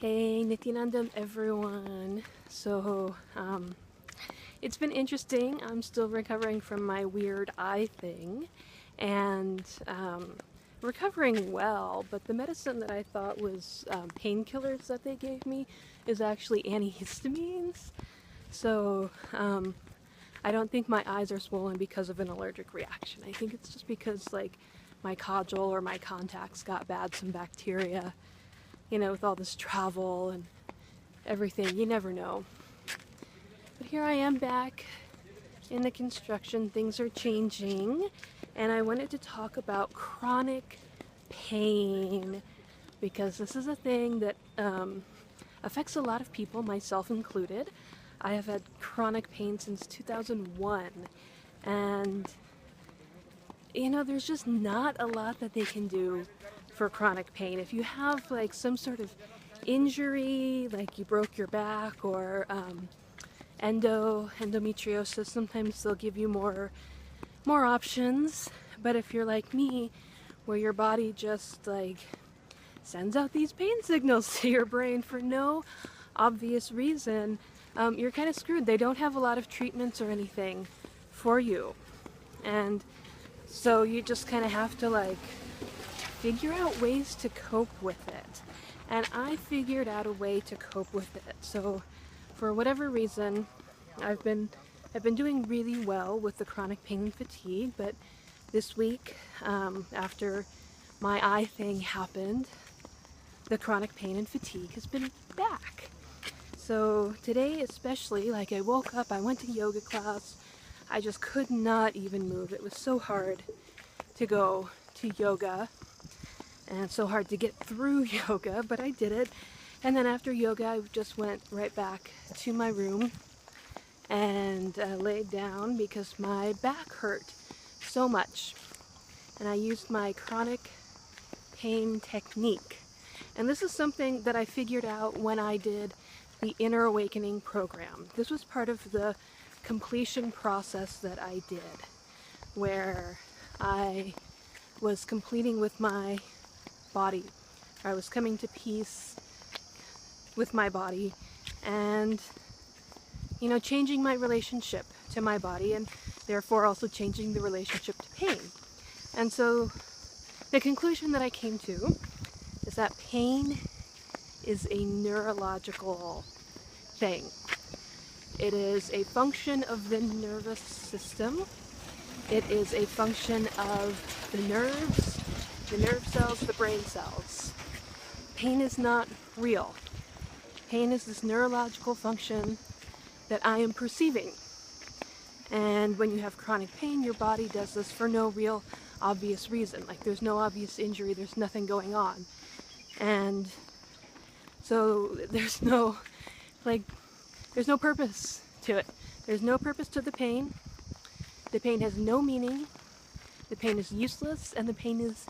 Hey, Nityanandam everyone. It's been interesting. I'm still recovering from my weird eye thing and recovering well, but the medicine that I thought was painkillers that they gave me is actually antihistamines. So I don't think my eyes are swollen because of an allergic reaction. I think it's just because, like, my kajal or my contacts got some bacteria, with all this travel and everything. You never know. But here I am back in the construction. Things are changing, and I wanted to talk about chronic pain because this is a thing that affects a lot of people, myself included. I have had chronic pain since 2001, and there's just not a lot that they can do for chronic pain. If you have like some sort of injury, like you broke your back or endometriosis, sometimes they'll give you more options. But if you're like me, where your body just like sends out these pain signals to your brain for no obvious reason, you're kind of screwed. They don't have a lot of treatments or anything for you, and so you just kind of have to like figure out ways to cope with it. And I figured out a way to cope with it. So for whatever reason, I've been doing really well with the chronic pain and fatigue, but this week, after my eye thing happened, the chronic pain and fatigue has been back. So today especially, like, I woke up, I went to yoga class, I just could not even move. It was so hard to go to yoga and so hard to get through yoga, but I did it. And then after yoga, I just went right back to my room and laid down because my back hurt so much. And I used my chronic pain technique. And this is something that I figured out when I did the Inner Awakening program. This was part of the completion process that I did, where I was completing with my body. I was coming to peace with my body and, changing my relationship to my body, and therefore also changing the relationship to pain. And so the conclusion that I came to is that pain is a neurological thing. It is a function of the nervous system. It is a function of the nerves, the nerve cells, the brain cells. Pain is not real. Pain is this neurological function that I am perceiving. And when you have chronic pain, your body does this for no real obvious reason. Like, there's no obvious injury, there's nothing going on. And so there's no purpose to it. There's no purpose to the pain. The pain has no meaning. The pain is useless, and the pain is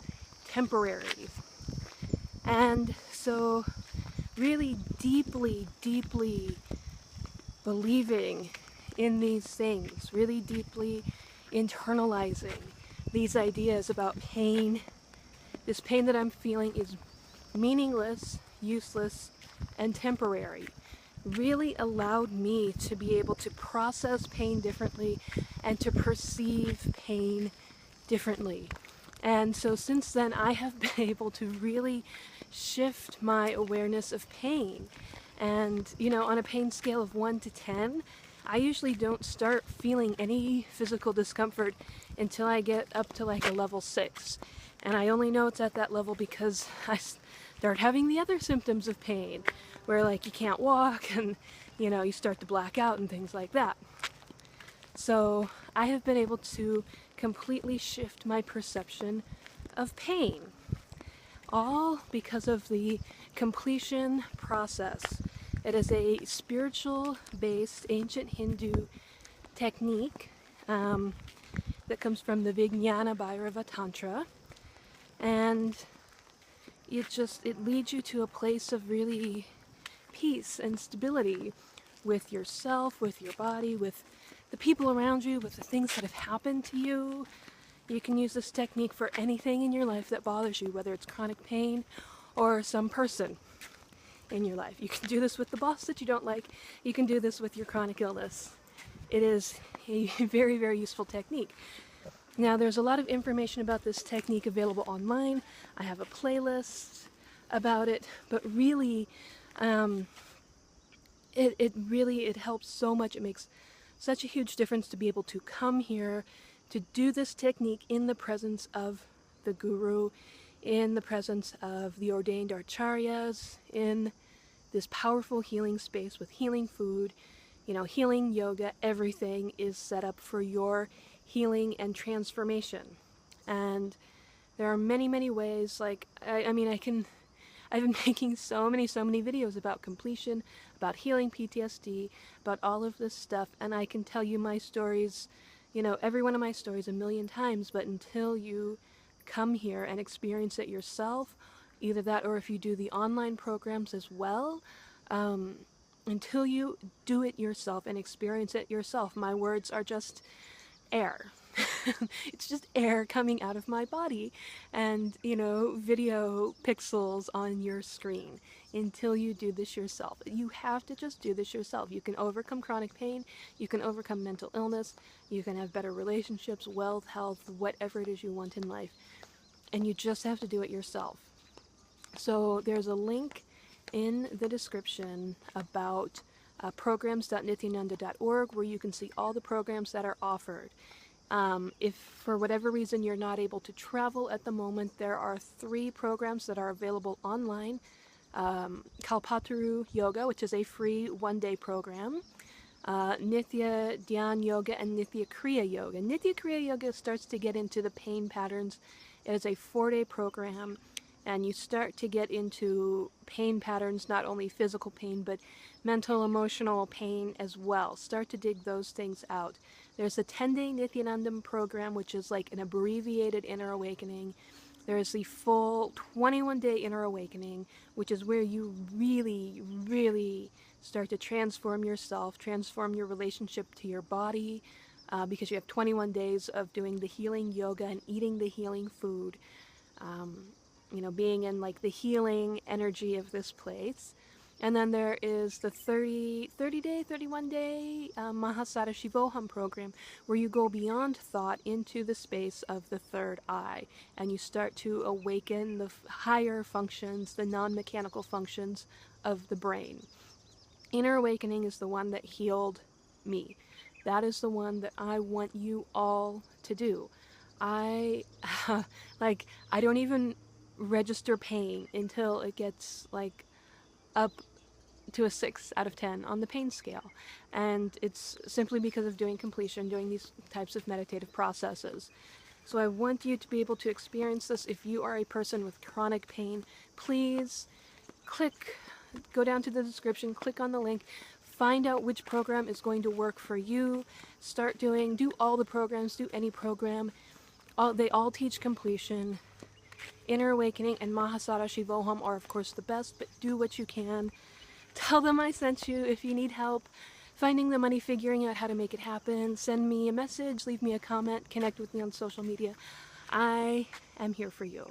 temporary. And so really deeply, deeply believing in these things, really deeply internalizing these ideas about pain, this pain that I'm feeling is meaningless, useless, and temporary, really allowed me to be able to process pain differently and to perceive pain differently. And so since then, I have been able to really shift my awareness of pain. And, on a pain scale of 1 to 10, I usually don't start feeling any physical discomfort until I get up to like a level 6. And I only know it's at that level because I start having the other symptoms of pain, where like you can't walk and, you start to black out and things like that. So I have been able to completely shift my perception of pain, all because of the completion process. It is a spiritual-based ancient Hindu technique that comes from the Vijnana Bhairava Tantra, and it leads you to a place of really peace and stability with yourself, with your body, with the people around you, with the things that have happened to you. You can use this technique for anything in your life that bothers you, whether it's chronic pain or some person. in your life. You can do this with the boss that you don't like. You can do this with your chronic illness. It is a very, very useful technique. Now, there's a lot of information about this technique available online. I have a playlist about it, but really, it helps so much. It makes such a huge difference to be able to come here to do this technique in the presence of the guru, in the presence of the ordained acharyas, in this powerful healing space with healing food, you know, healing yoga. Everything is set up for your healing and transformation. And there are many, many ways. Like, I've been making so many videos about completion, about healing PTSD, about all of this stuff, and I can tell you my stories, you know, every one of my stories a million times, but until you come here and experience it yourself, either that or if you do the online programs as well, until you do it yourself and experience it yourself, my words are just air. It's just air coming out of my body and, you know, video pixels on your screen. Until you do this yourself, you have to just do this yourself. You can overcome chronic pain, you can overcome mental illness, you can have better relationships, wealth, health, whatever it is you want in life, and you just have to do it yourself. So there's a link in the description about programs.nityananda.org where you can see all the programs that are offered. If for whatever reason you're not able to travel at the moment, there are 3 programs that are available online. Kalpataru Yoga, which is a free 1-day program, Nitya Dhyan Yoga, and Nitya Kriya Yoga. Nitya Kriya Yoga starts to get into the pain patterns. It is a 4-day program, and you start to get into pain patterns, not only physical pain, but mental, emotional pain as well. Start to dig those things out. There's the 10-day Nityanandam program, which is like an abbreviated inner awakening. There is the full 21-day inner awakening, which is where you really, really start to transform yourself, transform your relationship to your body, because you have 21 days of doing the healing yoga and eating the healing food, you know, being in like the healing energy of this place. And then there is the 31-day Mahasada Shivoham program, where you go beyond thought into the space of the third eye, and you start to awaken the higher functions, the non-mechanical functions of the brain. Inner awakening is the one that healed me. That is the one that I want you all to do. I don't even register pain until it gets like up to a 6 out of 10 on the pain scale, and it's simply because of doing completion, doing these types of meditative processes. So I want you to be able to experience this. If you are a person with chronic pain, please go down to the description, click on the link, find out which program is going to work for you, do all the programs, do any program. They all teach completion. Inner Awakening and Mahasada Shivoham are of course the best, but do what you can. Tell them I sent you. If you need help finding the money, figuring out how to make it happen, send me a message, leave me a comment, connect with me on social media. I am here for you.